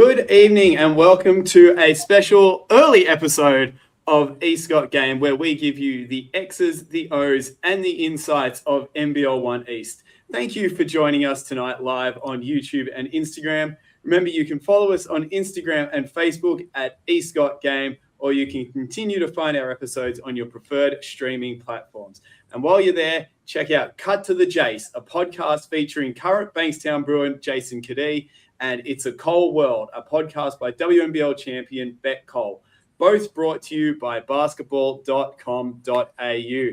Good evening and welcome to a special early episode of Got Game, where we give you the X's, the O's, and the insights of NBL 1 East. Thank you for joining us tonight live on YouTube and Instagram. Remember, you can follow us on Instagram and Facebook at Got Game, or you can continue to find our episodes on your preferred streaming platforms. And while you're there, check out Cut to the Jace, a podcast featuring current Bankstown Bruin Jason Kadee, and It's a Cold World, a podcast by WNBL champion Bet Cole, both brought to you by basketball.com.au.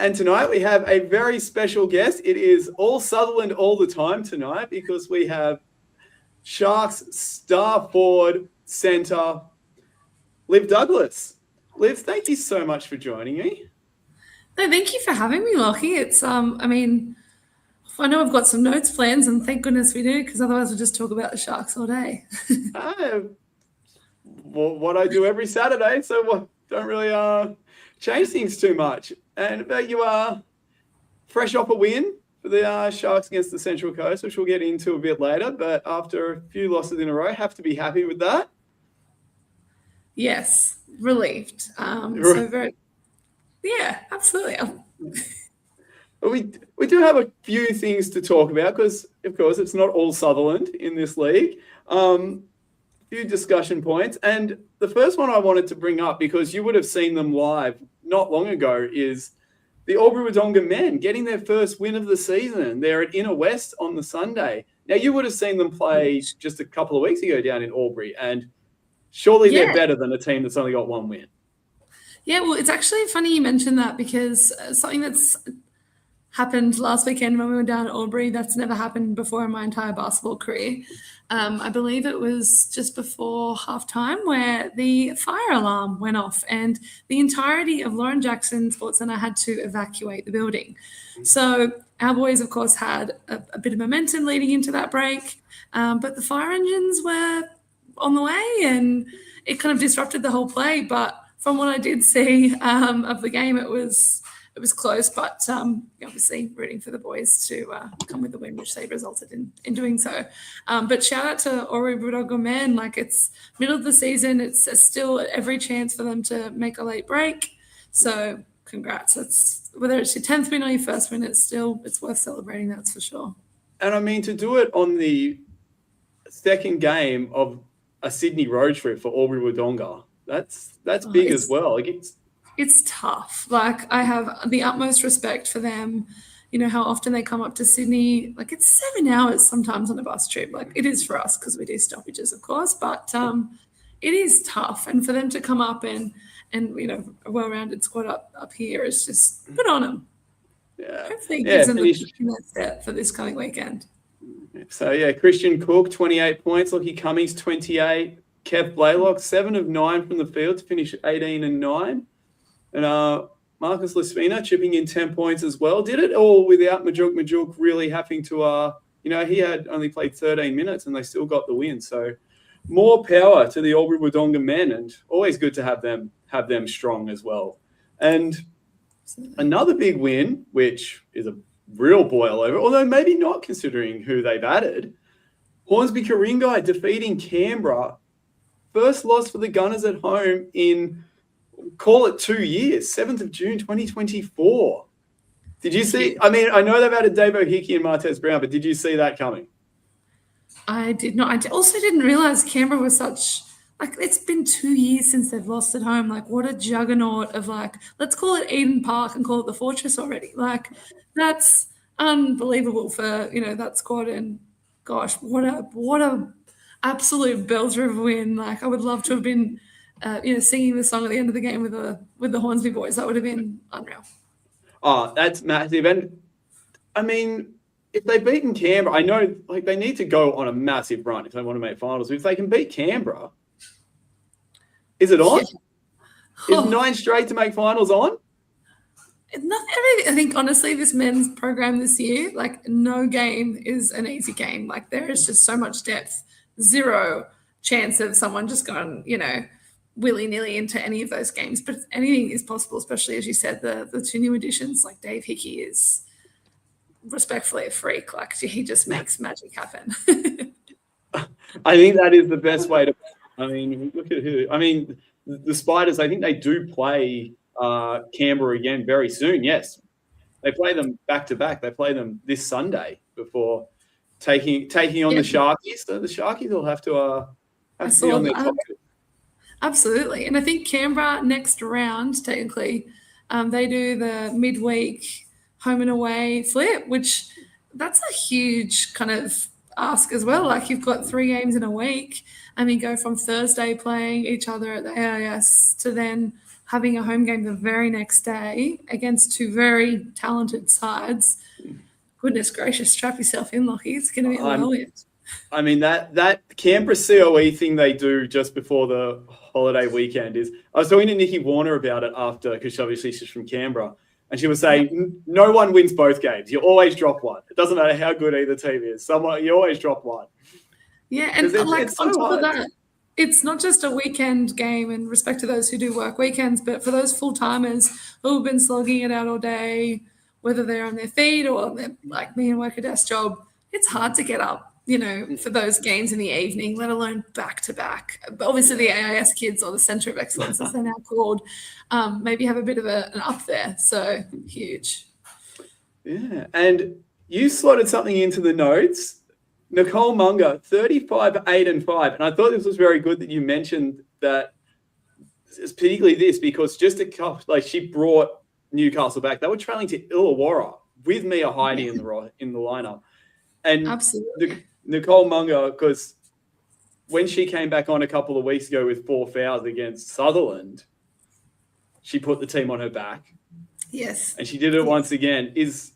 And tonight we have a very special guest. It is all Sutherland all the time tonight because we have Sharks star forward centre, Liv Douglas. Liv, thank you so much for joining me. No, thank you for having me, Lockie. It's, I know I've got some notes plans, and thank goodness we do, because otherwise we'll just talk about the Sharks all day. What I do every Saturday, so don't really change things too much. And you are fresh off a win for the Sharks against the Central Coast, which we'll get into a bit later. But after a few losses in a row, have to be happy with that. Yes, relieved. Yeah, absolutely. We do have a few things to talk about because, of course, it's not all Sutherland in this league. Few discussion points. And the first one I wanted to bring up, because you would have seen them live not long ago, is the Albury-Wodonga men getting their first win of the season. They're at Inner West on the Sunday. Now, you would have seen them play just a couple of weeks ago down in Albury, and surely they're better than a team that's only got one win. Yeah, well, it's actually funny you mentioned that, because something that's happened last weekend when we were down at Albury that's never happened before in my entire basketball career. I believe it was just before halftime where the fire alarm went off and the entirety of Lauren Jackson Sports Centre had to evacuate the building. So our boys, of course, had a bit of momentum leading into that break, but the fire engines were on the way and it kind of disrupted the whole play. But from what I did see of the game, it was close, but obviously rooting for the boys to come with the win, which they resulted in doing so. But shout out to Albury-Wodonga men. Like, it's middle of the season. It's still every chance for them to make a late break. So congrats. Whether it's your 10th win or your first win, it's worth celebrating, that's for sure. And I mean, to do it on the second game of a Sydney road trip for Albury-Wodonga, that's big as well. It's tough. Like, I have the utmost respect for them. You know how often they come up to Sydney. Like, it's 7 hours sometimes on a bus trip. Like, it is for us because we do stoppages, of course, but it is tough. And for them to come up and a well-rounded squad up here is just good on them. Yeah. Hopefully it gives them the step for this coming weekend. So, Christian Cook, 28 points. Lockie Cummings, 28. Kev Blaylock, 7 of 9 from the field to finish 18 and 9. And Marcus Laspina chipping in 10 points as well. Did it all without Majuk really having to, he had only played 13 minutes and they still got the win. So more power to the Albury-Wodonga men, and always good to have them strong as well. And another big win, which is a real boil over, although maybe not considering who they've added, Hornsby Ku-ring-gai defeating Canberra. First loss for the Gunners at home in, call it 2 years, 7th of June, 2024. Did you see? I mean, I know they've added Davo Hickey and Martez Brown, but did you see that coming? I did not. I also didn't realize Canberra was such, it's been 2 years since they've lost at home. Like, what a juggernaut of, let's call it Eden Park and call it the Fortress already. Like, that's unbelievable for, that squad. And gosh, what a absolute belter of a win. Like, I would love to have been singing the song at the end of the game with the Hornsby boys. That would have been unreal. Oh, that's massive. And I mean, if they've beaten Canberra, I know they need to go on a massive run if they want to make finals. If they can beat Canberra, is it on? Yeah. Is 9 straight to make finals on? I think, honestly, this men's program this year, no game is an easy game. There is just so much depth. Zero chance of someone just going, willy-nilly into any of those games, but anything is possible, especially, as you said, the 2 new additions. Dave Hickey is respectfully a freak. He just makes magic happen. I think that is the best way to. I mean, look at who. I mean, the Spiders. I think they do play Canberra again very soon. Yes, they play them back to back. They play them this Sunday before taking on the Sharkies. So the Sharkies will have to be on their top. Absolutely, and I think Canberra next round technically, they do the midweek home and away flip, which that's a huge kind of ask as well. Like you've got 3 games in a week, and you go from Thursday playing each other at the AIS to then having a home game the very next day against 2 very talented sides. Goodness gracious, strap yourself in, Lockie. It's going to be a whirlwind. I mean, that Canberra COE thing they do just before the holiday weekend is. I was talking to Nikki Warner about it after, because obviously she's from Canberra, and she was saying no one wins both games. You always drop one. It doesn't matter how good either team is. You always drop one. Yeah, and it's on top of that, it's not just a weekend game, in respect to those who do work weekends, but for those full-timers who've been slogging it out all day, whether they're on their feet or they're like me and work a desk job, it's hard to get up, for those games in the evening, let alone back-to-back. But obviously the AIS kids, or the Centre of Excellence, as they're now called, maybe have a bit of an up there. So huge. Yeah, and you slotted something into the notes. Nicole Munger, 35, 8 and 5. And I thought this was very good that you mentioned that, particularly this, because just she brought Newcastle back. They were trailing to Illawarra with Mia Heidi in the lineup. And absolutely. Nicole Munger, because when she came back on a couple of weeks ago with 4 fouls against Sutherland, she put the team on her back. Yes. And she did it once again. Is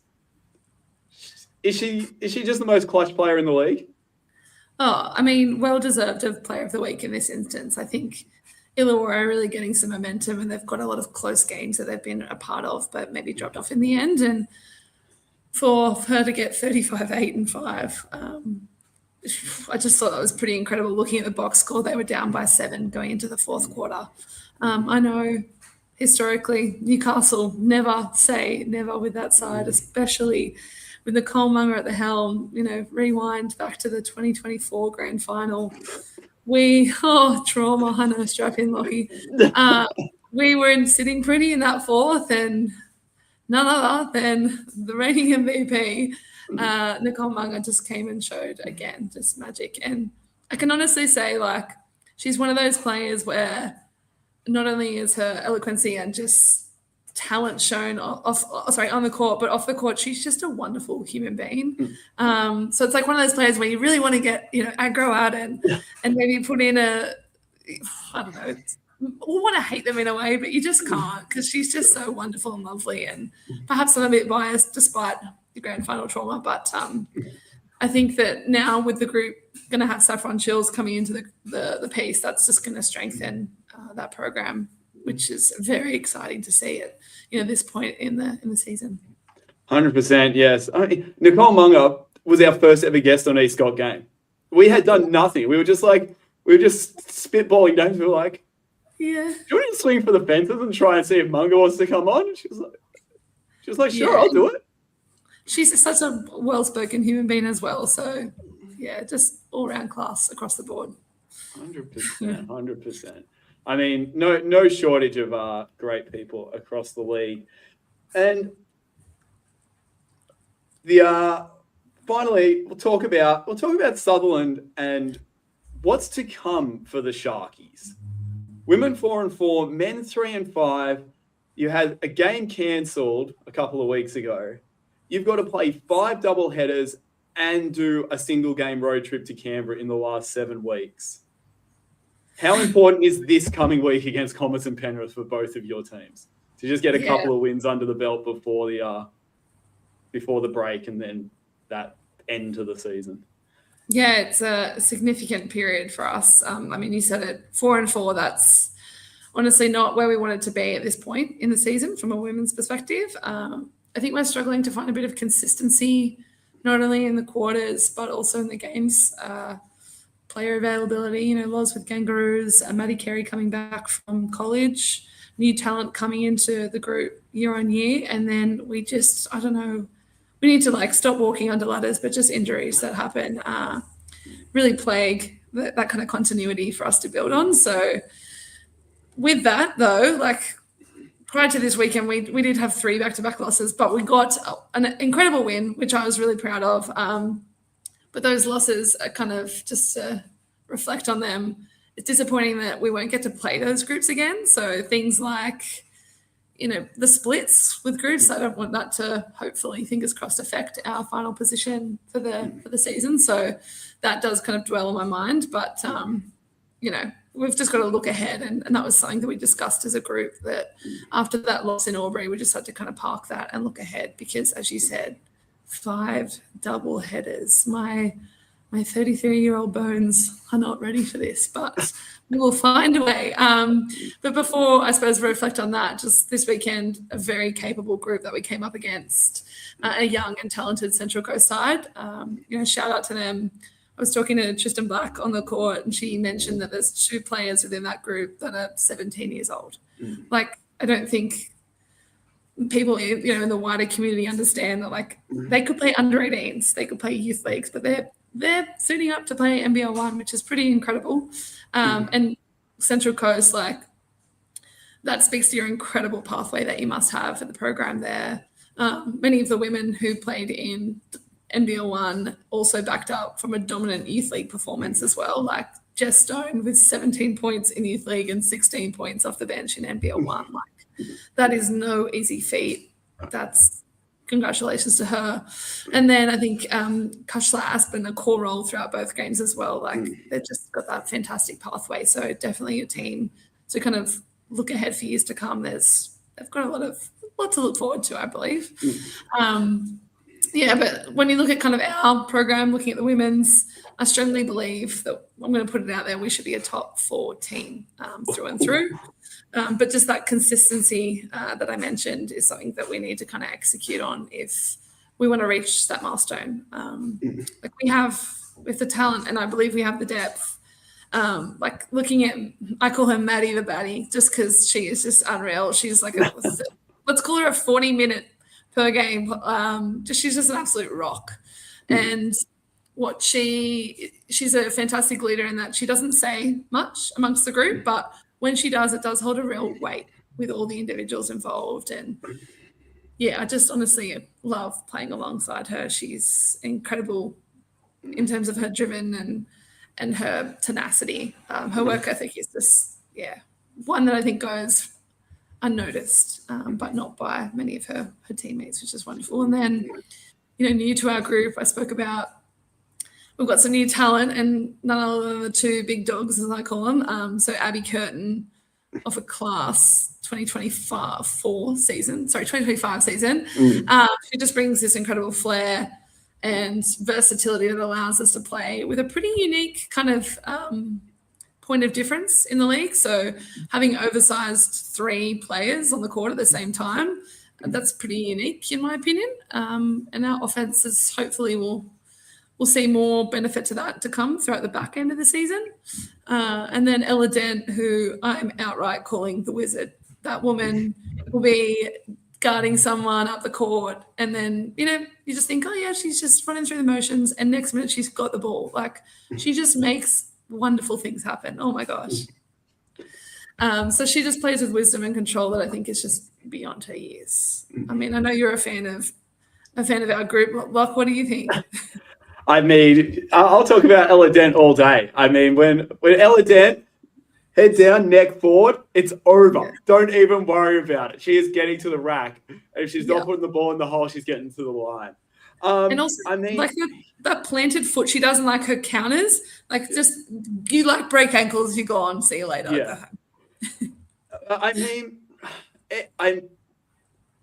she just the most clutch player in the league? Oh, I mean, well-deserved of player of the week in this instance. I think Illawarra are really getting some momentum, and they've got a lot of close games that they've been a part of, but maybe dropped off in the end. And for her to get 35, 8 and 5, I just thought that was pretty incredible. Looking at the box score, they were down by 7 going into the 4th quarter. I know historically Newcastle never say never with that side, especially with Nicole Munger at the helm. Rewind back to the 2024 grand final. Trauma, I know, strap in, Lockie. We were sitting pretty in that 4th, and none other than the reigning MVP, Nicole Munger, just came and showed again, just magic. And I can honestly say, she's one of those players where not only is her eloquency and just talent shown on the court, but off the court, she's just a wonderful human being. So it's like one of those players where you really want to get, aggro out and maybe put in we want to hate them in a way, but you just can't, because she's just so wonderful and lovely. And perhaps I'm a bit biased despite the grand final trauma, but I think that now with the group going to have Saffron Chills coming into the piece, that's just going to strengthen that program, which is very exciting to see at this point in the season. 100%, yes. I mean, Nicole Munger was our first ever guest on Got Game. We had done nothing. We were just spitballing games. We were like, yeah, do you want to swing for the fences and try and see if Munger wants to come on? She was like, sure, I'll do it. She's such a well-spoken human being as well. So, yeah, just all-round class across the board. 100%, 100%. I mean, no shortage of great people across the league. And finally, we'll talk about Sutherland and what's to come for the Sharkies. Women 4 and 4, men 3 and 5. You had a game cancelled a couple of weeks ago. You've got to play 5 double headers and do a single game road trip to Canberra in the last 7 weeks. How important is this coming week against Commerce and Penrith for both of your teams to just get a couple of wins under the belt before the break and then that end to the season? Yeah, it's a significant period for us. I mean, you said it, 4 and 4. That's honestly not where we wanted to be at this point in the season from a women's perspective. I think we're struggling to find a bit of consistency, not only in the quarters but also in the games. Player availability, Loz with Kangaroos, Maddie Carey coming back from college, new talent coming into the group year on year, and then we just, I don't know, we need to stop walking under ladders, but just injuries that happen. really plague that kind of continuity for us to build on. So with that, though, like prior to this weekend, we did have 3 back-to-back losses, but we got an incredible win, which I was really proud of. But those losses are kind of just to reflect on them. It's disappointing that we won't get to play those groups again. So things like, the splits with groups, I don't want that to hopefully, fingers crossed, affect our final position for the season. So that does kind of dwell on my mind. But, we've just got to look ahead. And that was something that we discussed as a group, that after that loss in Albury, we just had to kind of park that and look ahead because, as you said, 5 double headers. My 33-year-old bones are not ready for this, but we will find a way. But before, I suppose, reflect on that, just this weekend, a very capable group that we came up against, a young and talented Central Coast side. Shout out to them. I was talking to Tristan Black on the court, and she mentioned that there's 2 players within that group that are 17 years old. Like, I don't think people, in the wider community understand that, like, they could play under 18s, they could play youth leagues, but they're suiting up to play NBL 1, which is pretty incredible. And Central Coast, like, that speaks to your incredible pathway that you must have for the program there. Many of the women who played in NBL 1 also backed up from a dominant youth league performance as well, like Jess Stone with 17 points in youth league and 16 points off the bench in NBL 1. Like, that is no easy feat. That's congratulations to her. And then I think Kashla Aspen, a core role throughout both games as well. Like, they've just got that fantastic pathway. So definitely a team to kind of look ahead for years to come. They've got a lot to look forward to, I believe. But when you look at kind of our program, looking at the women's, I strongly believe that, I'm going to put it out there, we should be a top 4 team through and through. But just that consistency that I mentioned is something that we need to kind of execute on if we want to reach that milestone. Like, we have with the talent, and I believe we have the depth. Like, looking at, I call her Maddie the Baddie, just because she is just unreal. She's like, let's call her a 40-minute per game. She's just an absolute rock. And she's a fantastic leader in that she doesn't say much amongst the group, but when she does, it does hold a real weight with all the individuals involved. And I just honestly love playing alongside her. She's incredible in terms of her driven and her tenacity. Her work ethic is just, one that I think goes unnoticed, but not by many of her teammates, which is wonderful. And then, new to our group, I spoke about, we've got some new talent, and none other than the 2 big dogs, as I call them. So Abby Curtin of a class 2025 season. She just brings this incredible flair and versatility that allows us to play with a pretty unique kind of point of difference in the league. So having oversized 3 players on the court at the same time, that's pretty unique in my opinion. And our offenses hopefully will see more benefit to that to come throughout the back end of the season. And then Ella Dent, who I'm outright calling the wizard. That woman will be guarding someone up the court, and then, you just think, oh yeah, she's just running through the motions, and next minute she's got the ball. Like, she just makes wonderful things happen. Oh my gosh. So she just plays with wisdom and control that I think is just beyond her years. I mean, I know you're a fan of our group. Locke, what do you think? I mean, I'll talk about Ella Dent all day. I mean, when Ella Dent head down, neck forward, it's over. Yeah. Don't even worry about it. She is getting to the rack. And if she's not putting the ball in the hole, she's getting to the line. And also, I mean, like that planted foot, she doesn't like her counters. Like, just, you like break ankles, you go on, see you later. Yeah. I mean,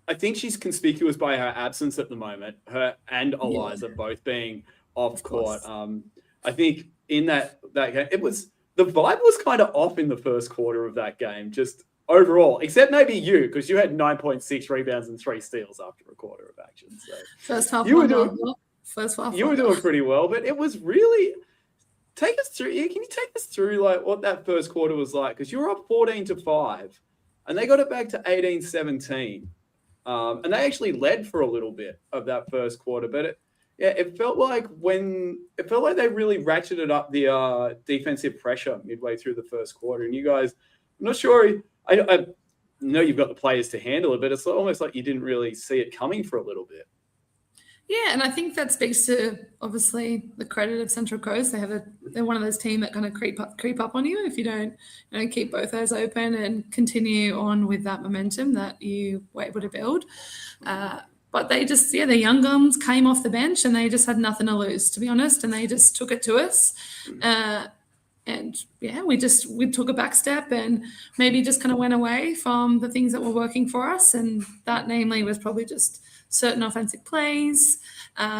I think she's conspicuous by her absence at the moment. Her and Eliza both being off court. I think in that game, the vibe was kind of off in the first quarter of that game, just overall, except maybe you, because you had 9.6 rebounds and 3 steals after a quarter of action. So first half, you were doing pretty well, but it was really. Take us through. Can you take us through like what that first quarter was like? Because you were up 14-5, and they got it back to 18-17, and they actually led for a little bit of that first quarter. But Yeah, it felt like they really ratcheted up the defensive pressure midway through the first quarter. And you guys, I'm not sure. I know you've got the players to handle it, but it's almost like you didn't really see it coming for a little bit. Yeah, and I think that speaks to obviously the credit of Central Coast. They're one of those teams that kind of creep up on you if you don't keep both eyes open and continue on with that momentum that you were able to build. But they just, the young guns came off the bench and they just had nothing to lose, to be honest, and they just took it to us. And yeah, we took a back step and maybe just kind of went away from the things that were working for us, and that namely was probably just certain offensive plays,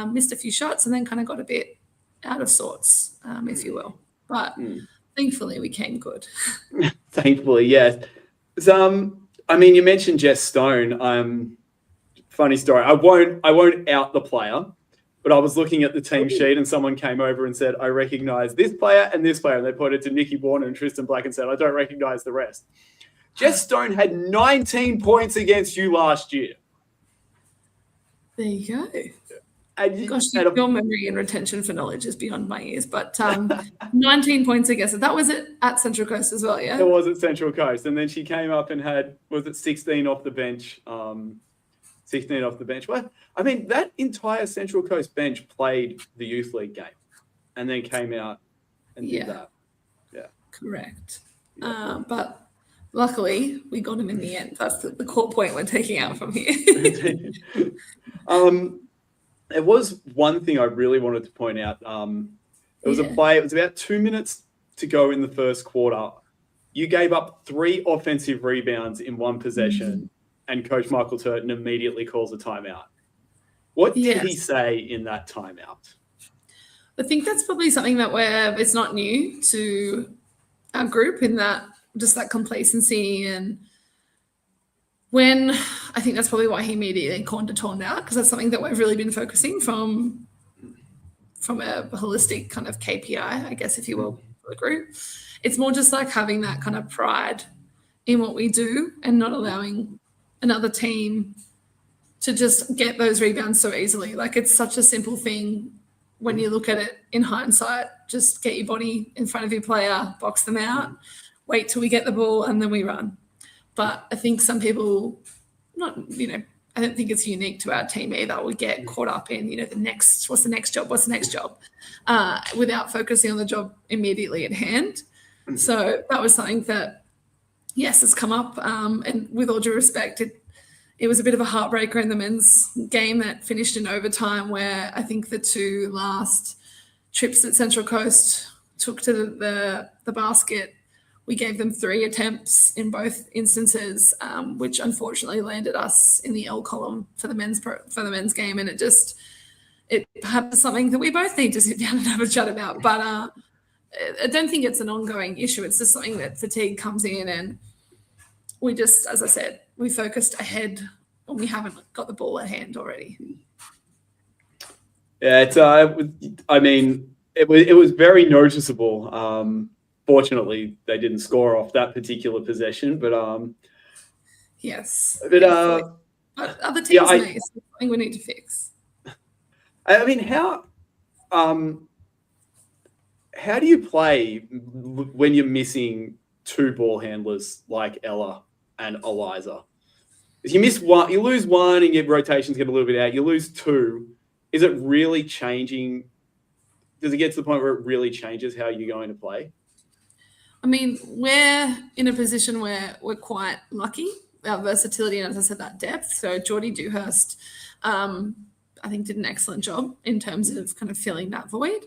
missed a few shots, and then kind of got a bit out of sorts, if you will. But thankfully, we came good. Thankfully, yes. I mean, you mentioned Jess Stone. Funny story. I won't out the player, but I was looking at the team sheet and someone came over and said, I recognize this player and this player. And they pointed to Nikki Warner and Tristan Black and said, I don't recognize the rest. Jess Stone had 19 points against you last year. There you go. And gosh, your memory and retention for knowledge is beyond my ears. But 19 points against it. That was it at Central Coast as well, yeah? It was at Central Coast. And then she came up and had, 16 off the bench? 16 off the bench. Well, I mean, that entire Central Coast bench played the Youth League game and then came out and did that. Yeah. Correct. Yeah. But luckily, we got him in the end. That's the core point we're taking out from here. There was one thing I really wanted to point out. It was a play. It was about 2 minutes to go in the first quarter. You gave up 3 offensive rebounds in one possession, and Coach Michael Turton immediately calls a timeout. What did he say in that timeout? I think that's probably something that it's not new to our group, in that just that complacency. And I think that's probably why he immediately called a timeout, because that's something that we've really been focusing from a holistic kind of KPI, I guess, if you will, for the group. It's more just like having that kind of pride in what we do and not allowing another team to just get those rebounds so easily. Like, it's such a simple thing when you look at it in hindsight. Just get your body in front of your player, box them out, wait till we get the ball, and then we run. But I think some people, I don't think it's unique to our team either. We get caught up in, what's the next job, without focusing on the job immediately at hand. So that was something that, yes, has come up. And with all due respect, it was a bit of a heartbreaker in the men's game that finished in overtime, where I think the 2 last trips that Central Coast took to the basket, we gave them 3 attempts in both instances, which unfortunately landed us in the L column for the men's game. And it perhaps is something that we both need to sit down and have a chat about. But I don't think it's an ongoing issue. It's just something that fatigue comes in, and we just, as I said, we focused ahead when we haven't got the ball at hand already. Yeah, it was very noticeable. Fortunately, they didn't score off that particular possession, but yes. But other teams may. It's something we need to fix. I mean, how do you play when you're missing 2 ball handlers like Ella and Eliza? If you miss one, you lose one, and your rotations get a little bit out. You lose 2. Is it really changing? Does it get to the point where it really changes how you're going to play? I mean, we're in a position where we're quite lucky, our versatility, and as I said, that depth. So Geordie Dewhurst, I think, did an excellent job in terms of kind of filling that void.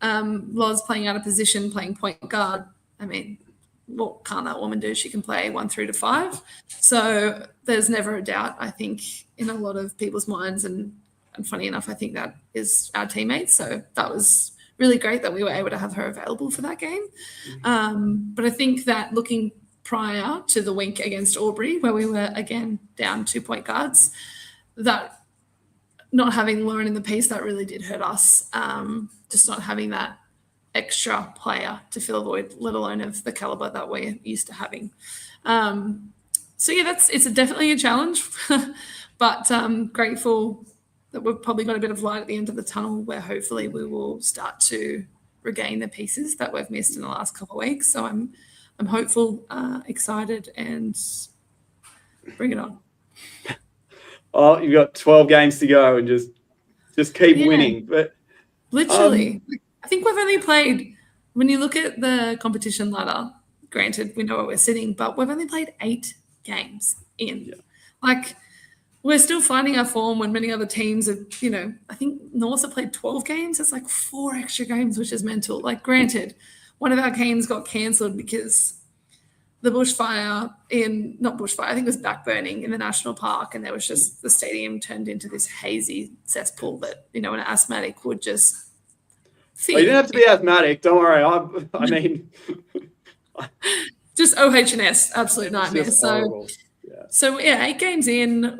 Loz playing out of position, playing point guard. I mean, what can't that woman do? She can play 1 through to 5. So there's never a doubt, I think, in a lot of people's minds. And funny enough, I think that is our teammates. So that was really great that we were able to have her available for that game. But I think that looking prior to the week against Albury, where we were, again, down 2 point guards, that not having Lauren in the piece, that really did hurt us. Just not having that extra player to fill a void, let alone of the caliber that we're used to having. So yeah, it's definitely a challenge, but grateful that we've probably got a bit of light at the end of the tunnel where hopefully we will start to regain the pieces that we've missed in the last couple of weeks. So I'm hopeful, excited, and bring it on. Oh, you've got 12 games to go and just keep winning. But literally, I think we've only played, when you look at the competition ladder, granted, we know where we're sitting, but we've only played 8 games in. Yeah. Like, we're still finding our form when many other teams have, I think North have played 12 games. It's like 4 extra games, which is mental. Like, granted, one of our games got cancelled because the bushfire I think it was backburning in the national park, and there was just the stadium turned into this hazy cesspool that, an asthmatic would just feel. Well, you don't have to be asthmatic. Don't worry. I mean, just OH&S, absolute nightmare. So 8 games in,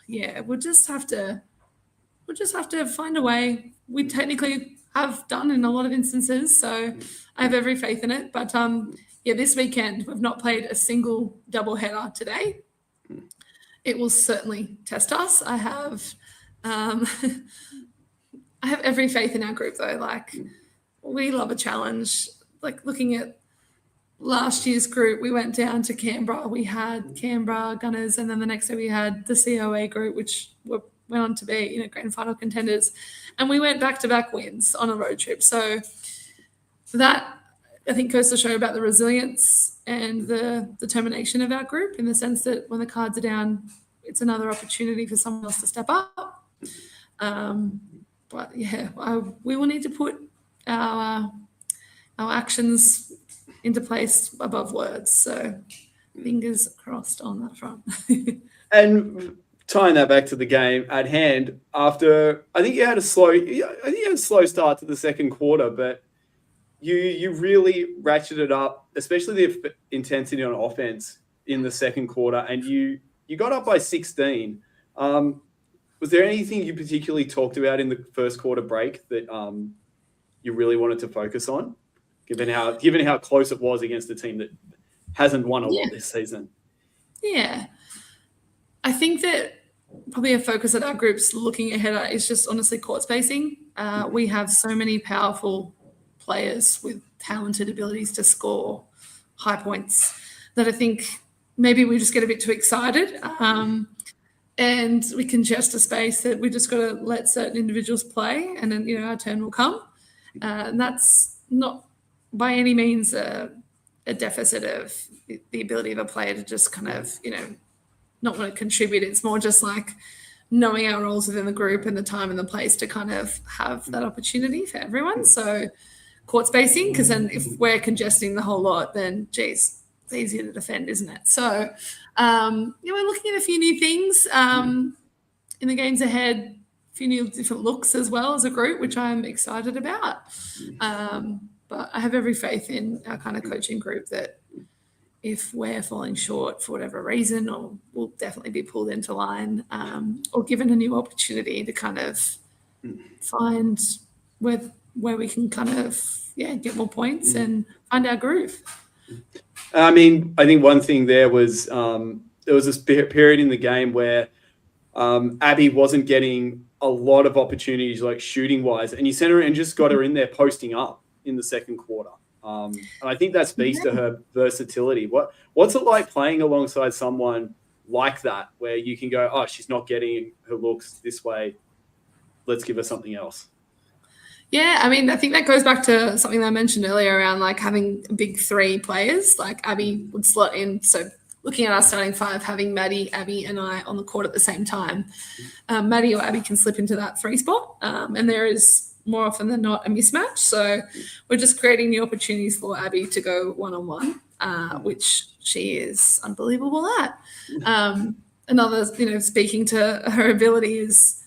we'll just have to find a way. We technically have done in a lot of instances, so I have every faith in it. But this weekend we've not played a single doubleheader today. It will certainly test us. I have every faith in our group though. Like, we love a challenge. Like, looking at last year's group, we went down to Canberra. We had Canberra Gunners, and then the next day we had the COA group, which went on to be, grand final contenders. And we went back-to-back wins on a road trip. So that, I think, goes to show about the resilience and the determination of our group, in the sense that when the cards are down, it's another opportunity for someone else to step up. But we will need to put our actions into place above words. So fingers crossed on that front. And tying that back to the game at hand, after I think you had a slow start to the second quarter, but you really ratcheted up, especially the intensity on offense in the second quarter, and you got up by 16. Was there anything you particularly talked about in the first quarter break that you really wanted to focus on, given how close it was against a team that hasn't won a lot this season? Yeah. I think that probably a focus at our groups looking ahead is just honestly court spacing. We have so many powerful players with talented abilities to score high points that I think maybe we just get a bit too excited, and we congest a space that we just got to let certain individuals play, and then our turn will come. And that's not by any means a deficit of the ability of a player to just kind of not want to contribute. It's more just like knowing our roles within the group and the time and the place to kind of have that opportunity for everyone. So court spacing, because then if we're congesting the whole lot, then geez, it's easier to defend, isn't it? So we're looking at a few new things in the games ahead, a few new different looks as well as a group, which I'm excited about. But I have every faith in our kind of coaching group that if we're falling short for whatever reason, or we'll definitely be pulled into line, or given a new opportunity to kind of find where we can kind of get more points and find our groove. I mean, I think one thing there was there was this period in the game where Abby wasn't getting a lot of opportunities, like shooting wise, and you sent her and just got her in there posting up in the second quarter. And I think that speaks to her versatility. What's it like playing alongside someone like that, where you can go, oh, she's not getting her looks this way, let's give her something else? Yeah, I mean, I think that goes back to something that I mentioned earlier around like having big 3 players. Like Abby would slot in. So looking at our starting 5, having Maddie, Abby, and I on the court at the same time, Maddie or Abby can slip into that 3 spot, and there is more often than not a mismatch. So we're just creating new opportunities for Abby to go one-on-one, which she is unbelievable at. Another, speaking to her ability is,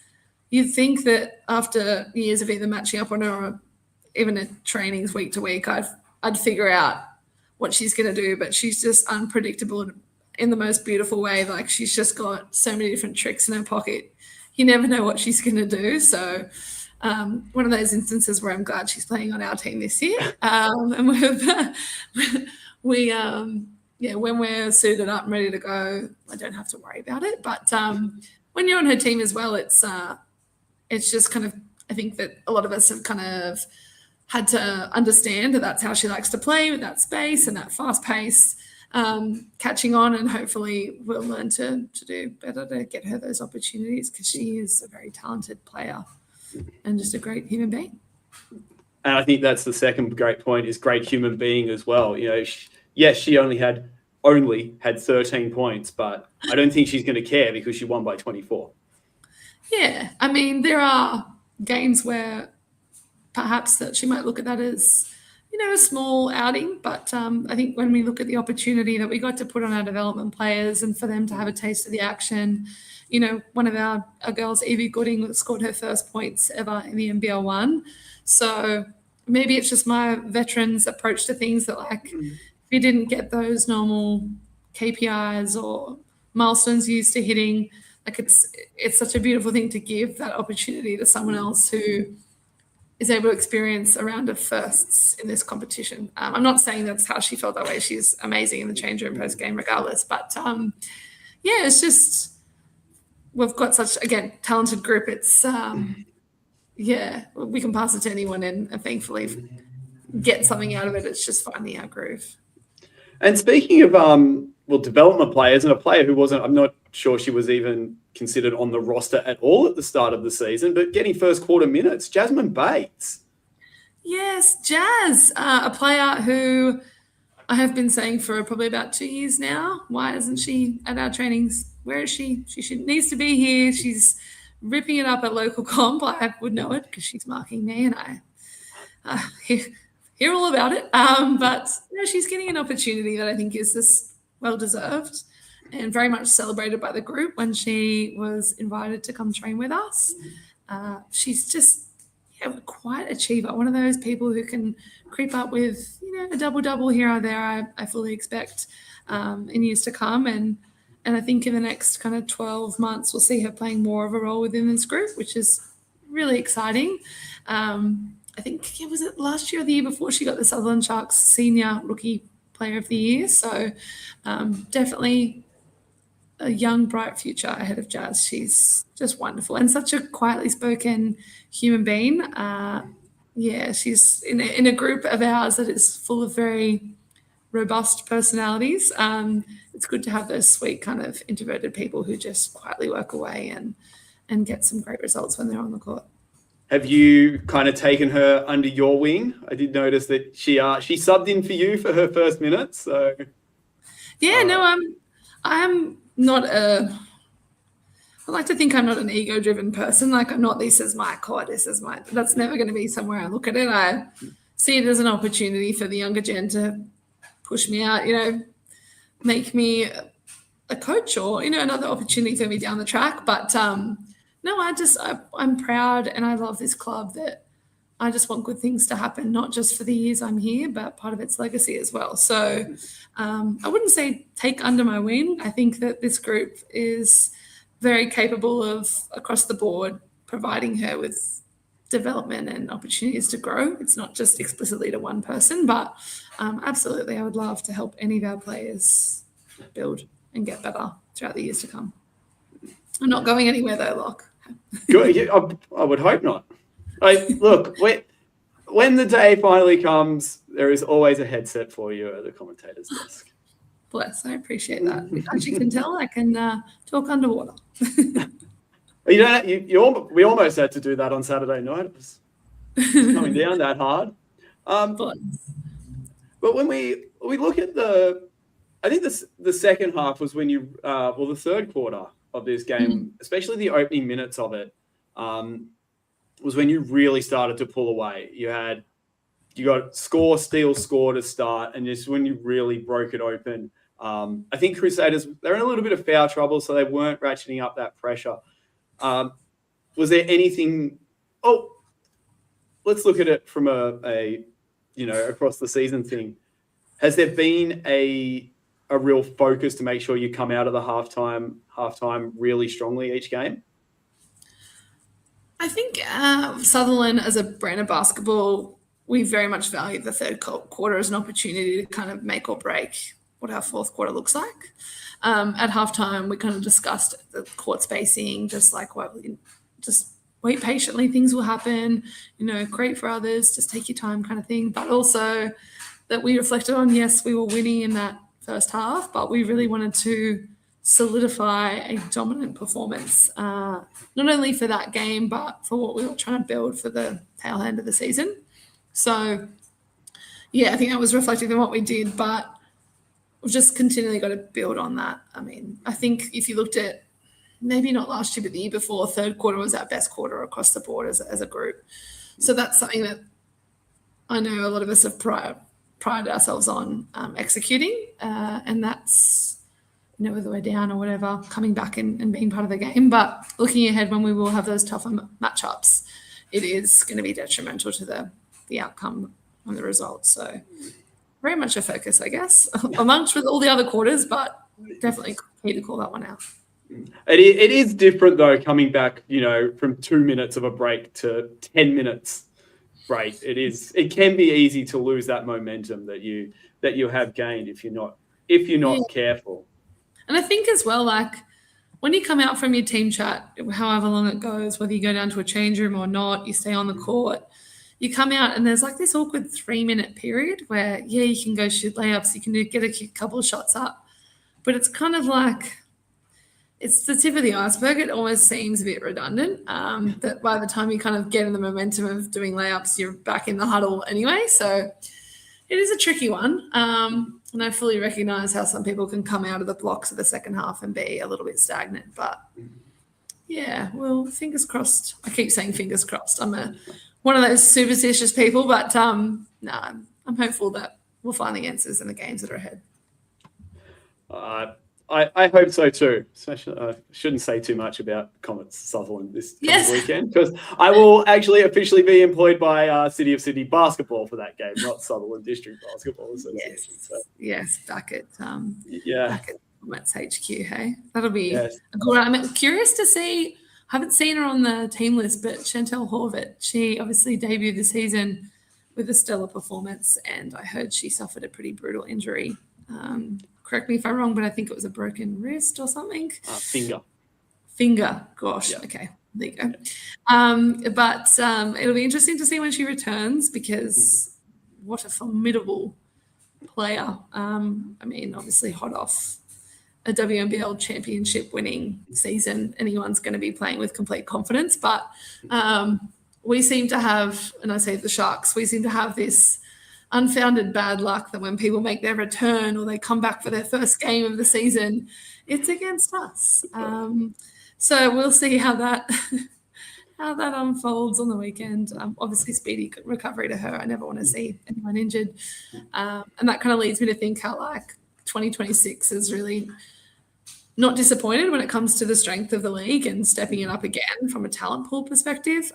you'd think that after years of either matching up on her or even at trainings week to week, I'd figure out what she's going to do, but she's just unpredictable in the most beautiful way. Like, she's just got so many different tricks in her pocket. You never know what she's going to do. So one of those instances where I'm glad she's playing on our team this year. And when we're suited up and ready to go, I don't have to worry about it. But when you're on her team as well, it's it's just kind of, I think that a lot of us have kind of had to understand that that's how she likes to play, with that space and that fast pace, catching on, and hopefully we'll learn to do better to get her those opportunities, because she is a very talented player and just a great human being. And I think that's the second great point, is great human being as well. You know, yes, she only had 13 points, but I don't think she's going to care because she won by 24. Yeah, I mean, there are games where perhaps that she might look at that as, you know, a small outing, but I think when we look at the opportunity that we got to put on our development players and for them to have a taste of the action, you know, one of our girls, Evie Gooding, scored her first points ever in the NBL 1. So maybe it's just my veterans approach to things that, like, if you didn't get those normal KPIs or milestones used to hitting, like, it's such a beautiful thing to give that opportunity to someone else who is able to experience a round of firsts in this competition. I'm not saying that's how she felt that way. She's amazing in the change room post-game regardless. But, yeah, it's just we've got such, again, talented group. It's, yeah, we can pass it to anyone and thankfully get something out of it. It's just finding our groove. And speaking of, development players, and a player who wasn't, I'm not sure she was even considered on the roster at all at the start of the season, but getting first quarter minutes, Jasmine Bates. Yes, Jazz, a player who I have been saying for probably about 2 years now. Why isn't she at our trainings? Where is she? She needs to be here. She's ripping it up at local comp. I would know it because she's marking me, and I hear all about it. But you know, she's getting an opportunity that I think is just well-deserved and very much celebrated by the group when she was invited to come train with us. She's just quite achiever, one of those people who can creep up with, you know, a double-double here or there. I fully expect in years to come. And I think in the next kind of 12 months, we'll see her playing more of a role within this group, which is really exciting. I think, was it last year or the year before, she got the Sutherland Sharks Senior Rookie Player of the Year. So definitely a young, bright future ahead of Jazz. She's just wonderful and such a quietly spoken human being. Yeah, she's in a group of ours that is full of very robust personalities. It's good to have those sweet kind of introverted people who just quietly work away and get some great results when they're on the court. Have you kind of taken her under your wing? I did notice that she subbed in for you for her first minutes. So yeah, no, I'm not I like to think I'm not an ego-driven person. Like, I'm not, this is my court, that's never going to be somewhere I look at it. I see it as an opportunity for the younger gen to push me out, you know, make me a coach or, you know, another opportunity for me down the track. But no, I'm proud and I love this club, that I just want good things to happen, not just for the years I'm here, but part of its legacy as well. So I wouldn't say take under my wing. I think that this group is very capable of, across the board, providing her with development and opportunities to grow. It's not just explicitly to one person, but absolutely I would love to help any of our players build and get better throughout the years to come. I'm not going anywhere though, Locke. I would hope not. Look, when the day finally comes, there is always a headset for you at the commentator's desk. Bless, I appreciate that. As you can tell, I can talk underwater. We almost had to do that on Saturday night. It was coming down that hard. But when we look at I think the second half was when the third quarter of this game, especially the opening minutes of it, was when you really started to pull away. You got score, steal, score to start, and just when you really broke it open. I think Crusaders, they're in a little bit of foul trouble, so they weren't ratcheting up that pressure. Was there anything? Oh, let's look at it from a across the season thing. Has there been a real focus to make sure you come out of the halftime really strongly each game? I think Sutherland, as a brand of basketball, we very much value the third quarter as an opportunity to kind of make or break what our fourth quarter looks like. At halftime, we kind of discussed the court spacing, just wait patiently, things will happen, great for others, just take your time kind of thing. But also that we reflected on, yes, we were winning in that first half, but we really wanted to solidify a dominant performance, not only for that game, but for what we were trying to build for the tail end of the season. So, yeah, I think that was reflective in what we did, but we've just continually got to build on that. I mean, I think if you looked at maybe not last year, but the year before, third quarter was our best quarter across the board as a group. So that's something that I know a lot of us have prided ourselves on executing, and that's, whether we're down or whatever, coming back and being part of the game. But looking ahead, when we will have those tougher matchups, it is going to be detrimental to the outcome and the results. So very much a focus, I guess, amongst with all the other quarters, but definitely key to call that one out. It is different though, coming back, from 2 minutes of a break to 10 minutes break. It can be easy to lose that momentum that you have gained if you're not careful. And I think as well, like when you come out from your team chat, however long it goes, whether you go down to a change room or not, you stay on the court, you come out and there's like this awkward 3-minute period where, you can go shoot layups, you can get a couple of shots up, but it's kind of like, it's the tip of the iceberg. It almost seems a bit redundant, that by the time you kind of get in the momentum of doing layups, you're back in the huddle anyway. So it is a tricky one. And I fully recognize how some people can come out of the blocks of the second half and be a little bit stagnant. But yeah, well, fingers crossed. I keep saying fingers crossed. I'm one of those superstitious people, but no, I'm hopeful that we'll find the answers in the games that are ahead. I hope so too. Especially, I shouldn't say too much about Comets Sutherland this weekend, because I will actually officially be employed by City of Sydney Basketball for that game, not Sutherland District Basketball Association. Yes, back at Comets HQ. Hey, that'll be a good one. I'm curious to see. I haven't seen her on the team list, but Chantel Horvath, she obviously debuted the season with a stellar performance, and I heard she suffered a pretty brutal injury. Correct me if I'm wrong, but I think it was a broken wrist or something. Finger. Gosh. Yep. Okay. There you go. But it'll be interesting to see when she returns, because what a formidable player. I mean, obviously hot off a WNBL championship winning season, anyone's going to be playing with complete confidence. But we seem to have, and I say the Sharks, we seem to have this unfounded bad luck that when people make their return or they come back for their first game of the season, it's against us. So we'll see how that unfolds on the weekend. Obviously, speedy recovery to her. I never want to see anyone injured. And that kind of leads me to think how 2026 is really not disappointed when it comes to the strength of the league and stepping it up again from a talent pool perspective.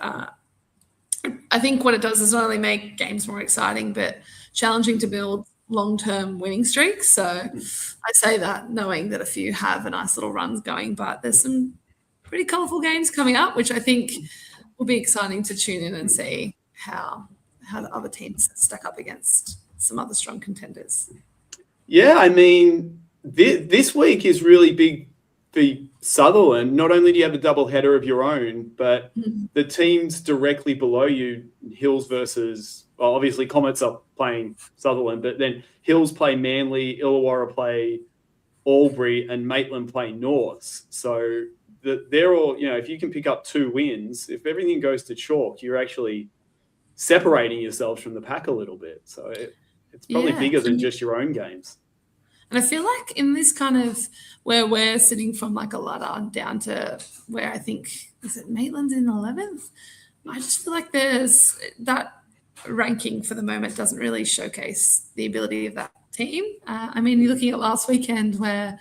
I think what it does is not only make games more exciting, but challenging to build long-term winning streaks. So I say that knowing that a few have a nice little runs going, but there's some pretty colourful games coming up, which I think will be exciting to tune in and see how the other teams stack up against some other strong contenders. Yeah, I mean, this week is really big for Sutherland. Not only do you have a double header of your own, but the teams directly below you, Hills versus, well, obviously Comets are playing Sutherland, but then Hills play Manly, Illawarra play Albury, and Maitland play Norths. So they're all, if you can pick up 2 wins, if everything goes to chalk, you're actually separating yourselves from the pack a little bit. So it's probably bigger than just your own games. And I feel like in this kind of where we're sitting from a ladder down to where I think, is it Maitland's in 11th? I just feel like there's that ranking for the moment doesn't really showcase the ability of that team. I mean, you're looking at last weekend where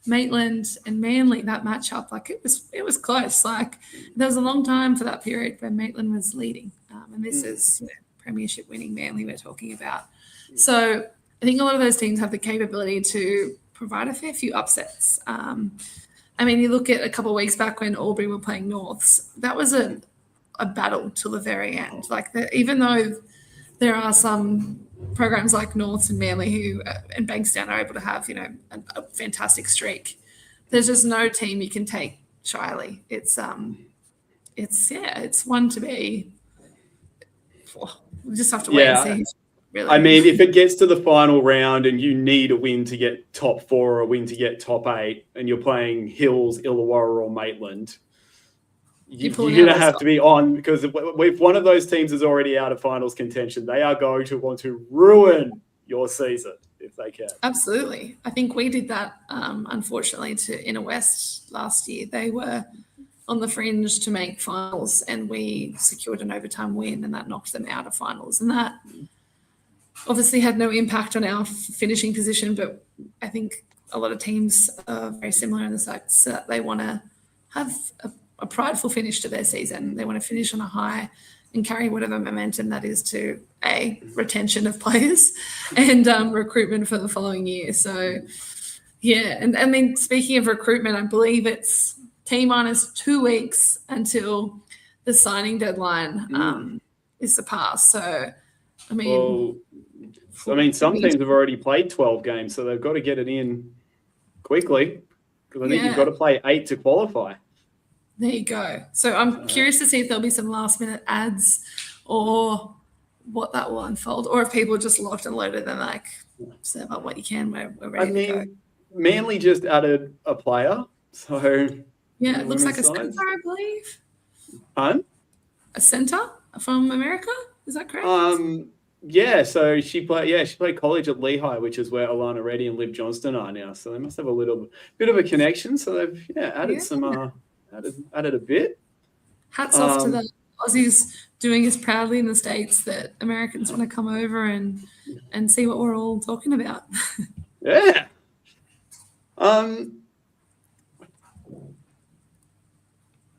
Maitland and Manly, that matchup, it was close. There was a long time for that period where Maitland was leading. And this is premiership winning Manly we're talking about. So I think a lot of those teams have the capability to provide a fair few upsets. I mean, you look at a couple of weeks back when Albury were playing Norths, that was a battle till the very end. Even though there are some programs like Norths and Manly and Bankstown are able to have, a fantastic streak, there's just no team you can take shyly. It's it's one to be. We just have to wait and see. Really. I mean, if it gets to the final round and you need a win to get top 4 or a win to get top 8, and you're playing Hills, Illawarra, or Maitland, you're going to have to be on, because if one of those teams is already out of finals contention, they are going to want to ruin your season if they can. Absolutely. I think we did that, unfortunately, to Inner West last year. They were on the fringe to make finals, and we secured an overtime win, and that knocked them out of finals. And that obviously had no impact on our finishing position, but I think a lot of teams are very similar in the sense that they want to have a prideful finish to their season. They want to finish on a high and carry whatever momentum that is to retention of players and recruitment for the following year. So, yeah. And I mean, speaking of recruitment, I believe it's T-minus 2 weeks until the signing deadline is surpassed. So, I mean, some teams have already played 12 games, so they've got to get it in quickly, because I think you've got to play 8 to qualify. There you go. So I'm curious to see if there'll be some last-minute ads or what that will unfold, or if people are just locked and loaded and like, serve up what you can, we're ready to go. Manly just added a player, so yeah, it looks like a centre, I believe. A centre from America, is that correct? Yeah, so she played college at Lehigh, which is where Alana Reddy and Liv Johnston are now. So they must have a little bit of a connection. So they've added some added a bit. Hats off to the Aussies doing as proudly in the States that Americans want to come over and see what we're all talking about. Yeah.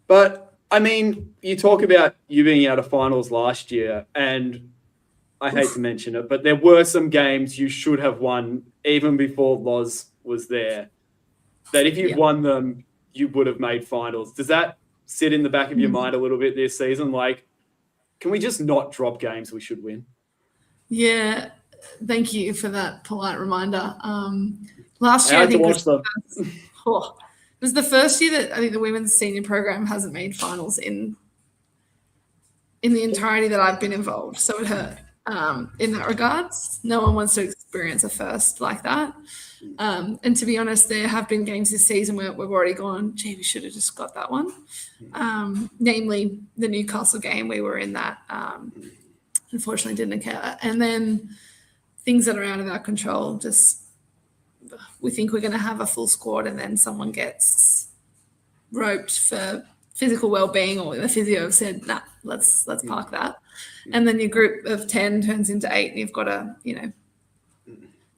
But I mean, you talk about you being out of finals last year, and I hate to mention it, but there were some games you should have won even before Loz was there, that if you'd won them, you would have made finals. Does that sit in the back of your mind a little bit this season? Like, can we just not drop games we should win? Yeah, thank you for that polite reminder. Last year, I think it was the first year that I think the women's senior program hasn't made finals in the entirety that I've been involved. So it hurt. In that regards, no one wants to experience a first like that. And to be honest, there have been games this season where we've already gone, gee, we should have just got that one. Namely the Newcastle game, we were in that. Unfortunately didn't occur. And then things that are out of our control, just we think we're going to have a full squad and then someone gets roped for physical well-being, or the physio have said, nah, let's park that. And then your group of 10 turns into 8 and you've got to,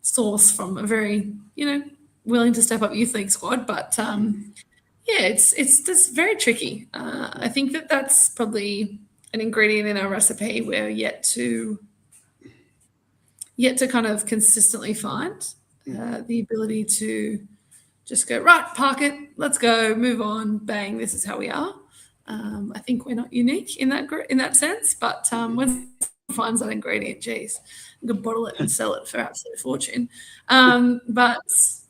source from a very, willing to step up youth league squad. But it's just very tricky. I think that's probably an ingredient in our recipe we're yet to kind of consistently find the ability to just go, right, park it, let's go, move on, bang, this is how we are. I think we're not unique in that sense, but when someone finds that ingredient, geez, you could bottle it and sell it for absolute fortune. But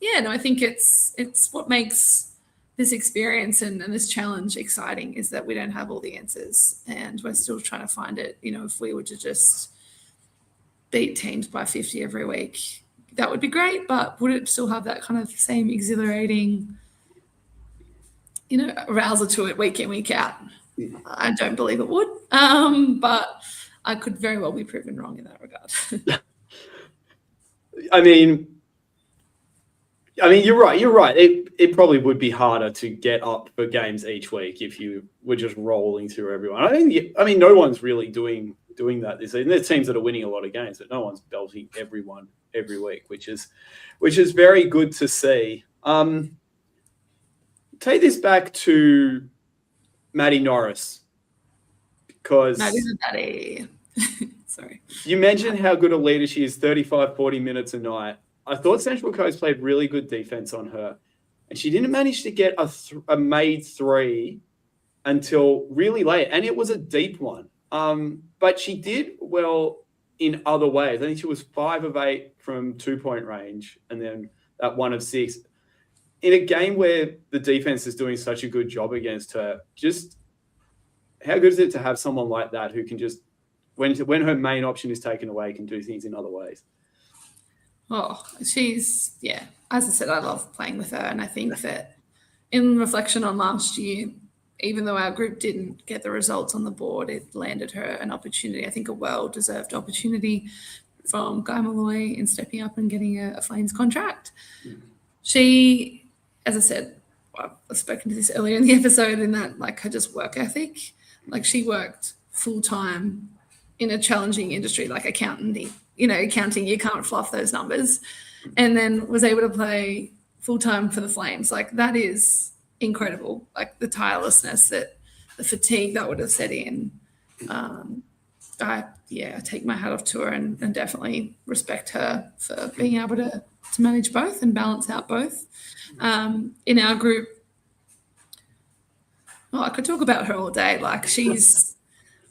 I think it's what makes this experience and this challenge exciting, is that we don't have all the answers and we're still trying to find it. If we were to just beat teams by 50 every week, that would be great, but would it still have that kind of same exhilarating, arousal to it week in, week out? I don't believe it would, but I could very well be proven wrong in that regard. I mean, you're right. It probably would be harder to get up for games each week if you were just rolling through everyone. I mean, no one's really doing that this season. There's teams that are winning a lot of games, but no one's belting everyone every week, which is very good to see. Take this back to Maddie Norris, because Maddie. Sorry. You mentioned how good a leader she is, 35, 40 minutes a night. I thought Central Coast played really good defense on her, and she didn't manage to get a made 3 until really late, and it was a deep one. But she did well in other ways. I think she was 5 of 8 from 2-point range, and then that 1 of 6. In a game where the defense is doing such a good job against her, just how good is it to have someone like that who can just, when her main option is taken away, can do things in other ways? Oh, she's, yeah. As I said, I love playing with her. And I think that in reflection on last year, even though our group didn't get the results on the board, it landed her an opportunity, I think a well-deserved opportunity from Guy Malloy in stepping up and getting a Flames contract. She, as I said, I've spoken to this earlier in the episode, in that like her just work ethic, like she worked full-time in a challenging industry like accounting, you can't fluff those numbers, and then was able to play full-time for the Flames. Like that is incredible. Like the tirelessness, the fatigue that would have set in. I take my hat off to her and definitely respect her for being able to manage both and balance out both. In our group, I could talk about her all day. Like she's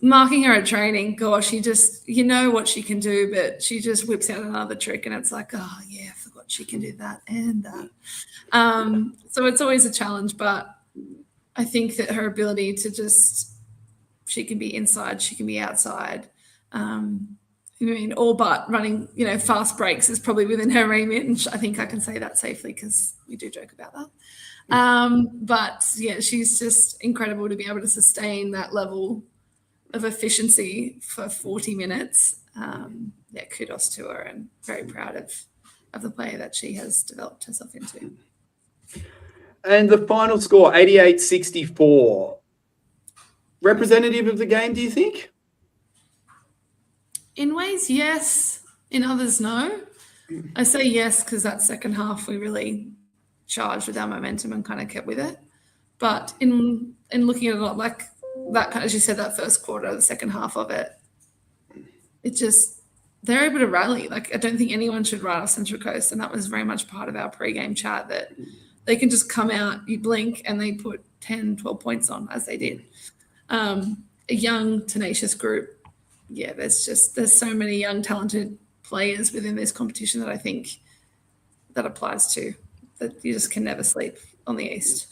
marking her at training. Gosh, she just, what she can do, but she just whips out another trick and it's like, oh yeah, I forgot she can do that and that. So it's always a challenge, but I think that her ability to just, she can be inside, she can be outside. All but running, fast breaks is probably within her remit, and I think I can say that safely because we do joke about that. But yeah, she's just incredible to be able to sustain that level of efficiency for 40 minutes. Kudos to her, and very proud of the player that she has developed herself into. And the final score, 88-64. Representative of the game, do you think? In ways, yes. In others, no. I say yes because that second half we really charged with our momentum and kind of kept with it. But in looking at it, like that, as you said, that first quarter, the second half of it, it just, they're able to rally. Like I don't think anyone should write off Central Coast, and that was very much part of our pre-game chat, that they can just come out, you blink, and they put 10, 12 points on, as they did. A young, tenacious group. Yeah, there's so many young, talented players within this competition that I think that applies to, that you just can never sleep on the East.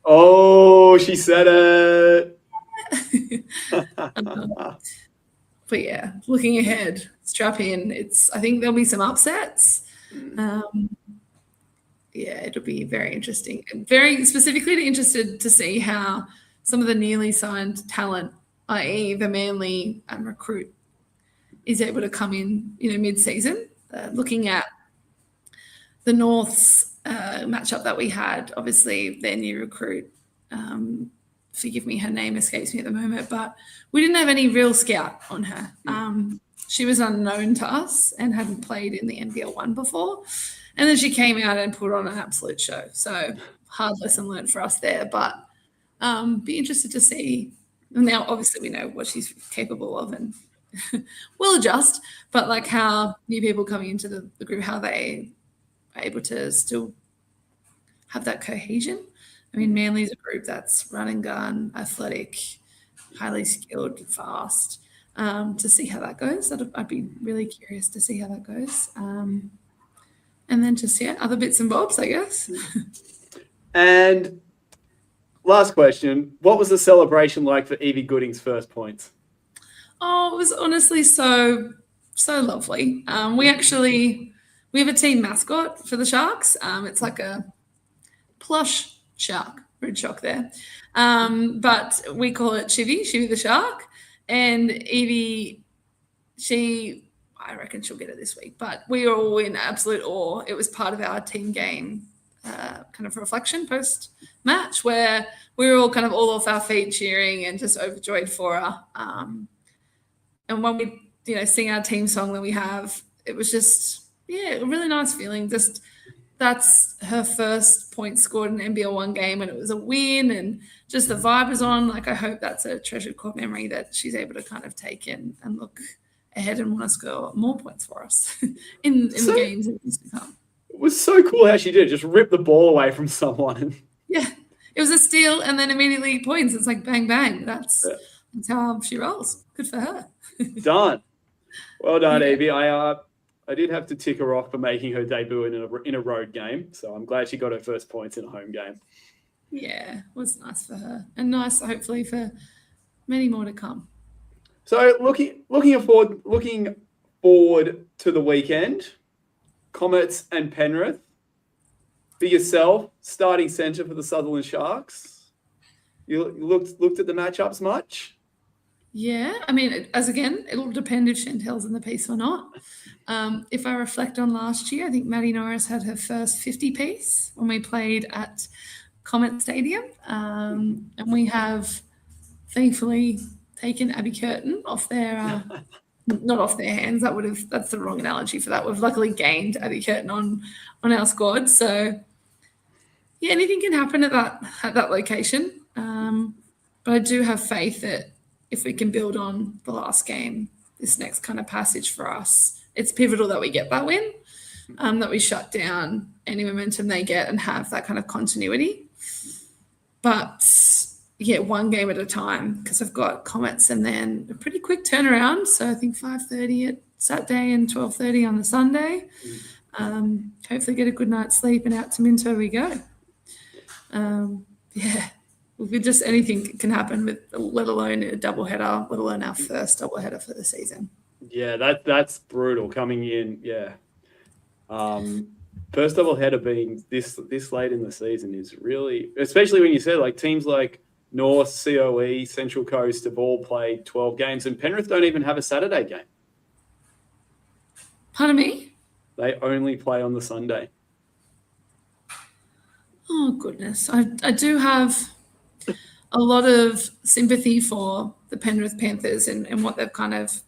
Oh, she said it. But yeah, looking ahead, strap in. I think there'll be some upsets. It'll be very interesting. Very specifically interested to see how some of the newly signed talent, i.e. the Manly recruit, is able to come in, mid-season. Looking at the North's matchup that we had, obviously their new recruit, forgive me, her name escapes me at the moment, but we didn't have any real scout on her. She was unknown to us and hadn't played in the NBL 1 before. And then she came out and put on an absolute show. So hard lesson learned for us there, but be interested to see. Now, obviously, we know what she's capable of and we'll adjust, but like how new people coming into the group, how they are able to still have that cohesion. I mean, Manly's a group that's run and gun, athletic, highly skilled, fast. To see how that goes, I'd be really curious to see how that goes. And then just, other bits and bobs, I guess. And last question, what was the celebration like for Evie Gooding's first points? Oh, it was honestly so lovely. We have a team mascot for the Sharks. It's like a plush shark, red shark there. But we call it Chivy the shark. And Evie, I reckon she'll get it this week, but we are all in absolute awe. It was part of our team game kind of reflection post-match where we were all kind of all off our feet cheering and just overjoyed for her. And when we, sing our team song that we have, it was just, a really nice feeling. Just that's her first point scored in an NBL 1 game, and it was a win, and just the vibe was on. Like, I hope that's a treasured core memory that she's able to kind of take in and look ahead and want to score more points for us in the games that used to come. It was so cool how she did it, just rip the ball away from someone. Yeah, it was a steal and then immediately points. It's like bang, bang. That's how she rolls. Good for her. Done. Well done, Evie. I did have to tick her off for making her debut in a road game, so I'm glad she got her first points in a home game. Yeah, it was nice for her, and nice hopefully for many more to come. So looking forward to the weekend, Comets and Penrith. For yourself, starting centre for the Sutherland Sharks. You looked at the matchups much? Yeah, I mean, it'll depend if Chantel's in the piece or not. If I reflect on last year, I think Maddie Norris had her first 50 piece when we played at Comet Stadium. And we have thankfully taken Abby Curtin off their, not off their hands. That's the wrong analogy for that. We've luckily gained Abby Curtin on our squad. So yeah, anything can happen at that location. But I do have faith that if we can build on the last game, this next kind of passage for us, it's pivotal that we get that win, that we shut down any momentum they get and have that kind of continuity. But yeah, one game at a time, because I've got Comets and then a pretty quick turnaround. So I think 5:30 at Saturday and 12:30 on the Sunday. Hopefully get a good night's sleep and out to Minto we go. Yeah. Just anything can happen with, let alone a doubleheader, let alone our first doubleheader for the season. Yeah, that's brutal coming in. Yeah, first doubleheader being this late in the season is really, especially when you said like teams like North, COE, Central Coast have all played 12 games, and Penrith don't even have a Saturday game. Pardon me? They only play on the Sunday. Oh goodness, I do have a lot of sympathy for the Penrith Panthers and what they've kind of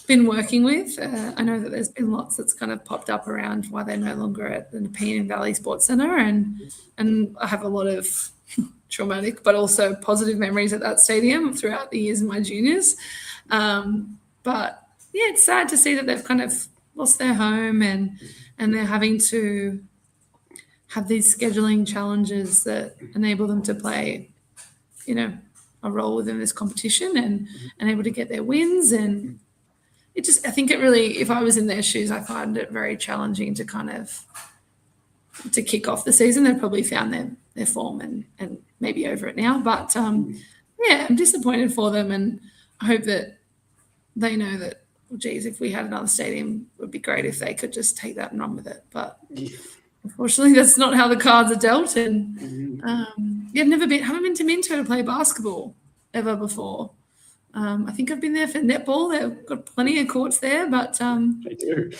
been working with. I know that there's been lots that's kind of popped up around why they're no longer at the Nepean Valley Sports Centre, and I have a lot of traumatic but also positive memories at that stadium throughout the years of my juniors. But yeah, it's sad to see that they've kind of lost their home and they're having to have these scheduling challenges that enable them to play, a role within this competition and able to get their wins. And I think it really, if I was in their shoes, I find it very challenging to kind of, to kick off the season. They've probably found their form and maybe over it now. But yeah, I'm disappointed for them, and I hope that they know that, well, geez, if we had another stadium, it would be great if they could just take that and run with it. But unfortunately, that's not how the cards are dealt. And haven't been to Minto to play basketball ever before. I think I've been there for netball. They've got plenty of courts there, but They do.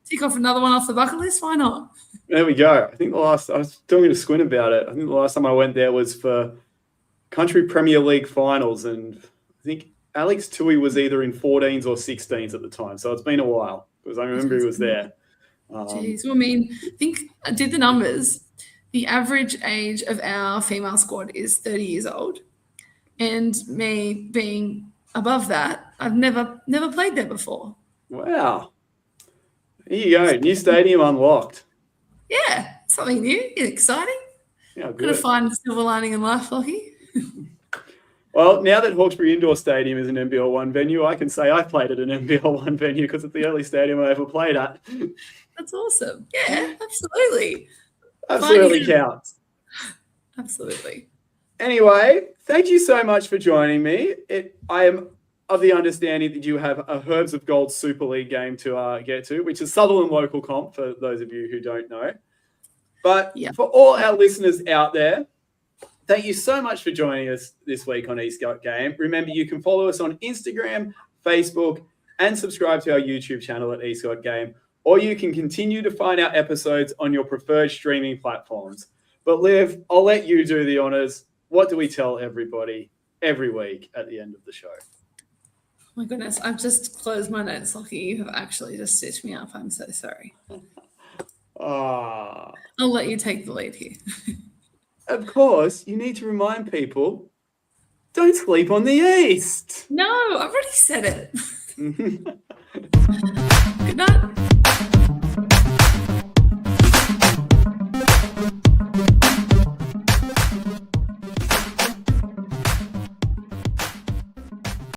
Tick off another one off the bucket list. Why not? There we go. I think I was talking to Squint about it. I think the last time I went there was for Country Premier League finals, and I think Alex Tui was either in 14s or 16s at the time. So it's been a while because I remember he was there. Jeez. Well, I mean, I think I did the numbers. The average age of our female squad is 30 years old. And me being above that, I've never played there before. Wow. There you go. New stadium unlocked. Yeah, something new and exciting. Yeah, good. Got to find the silver lining in life, Lockie. Well, now that Hawkesbury Indoor Stadium is an NBL1 venue, I can say I played at an NBL1 venue because it's the only stadium I ever played at. That's awesome. Yeah, absolutely. Absolutely counts. Absolutely. Anyway, thank you so much for joining me. I am of the understanding that you have a Herbs of Gold Super League game to get to, which is Sutherland local comp for those of you who don't know. But for all our listeners out there, thank you so much for joining us this week on Got Game. Remember, you can follow us on Instagram, Facebook, and subscribe to our YouTube channel at Got Game, or you can continue to find our episodes on your preferred streaming platforms. But Liv, I'll let you do the honors. What do we tell everybody every week at the end of the show? Oh my goodness, I've just closed my notes, Lockie. You have actually just stitched me up. I'm so sorry. I'll let you take the lead here. Of course, you need to remind people, don't sleep on the East. No, I've already said it. Good night.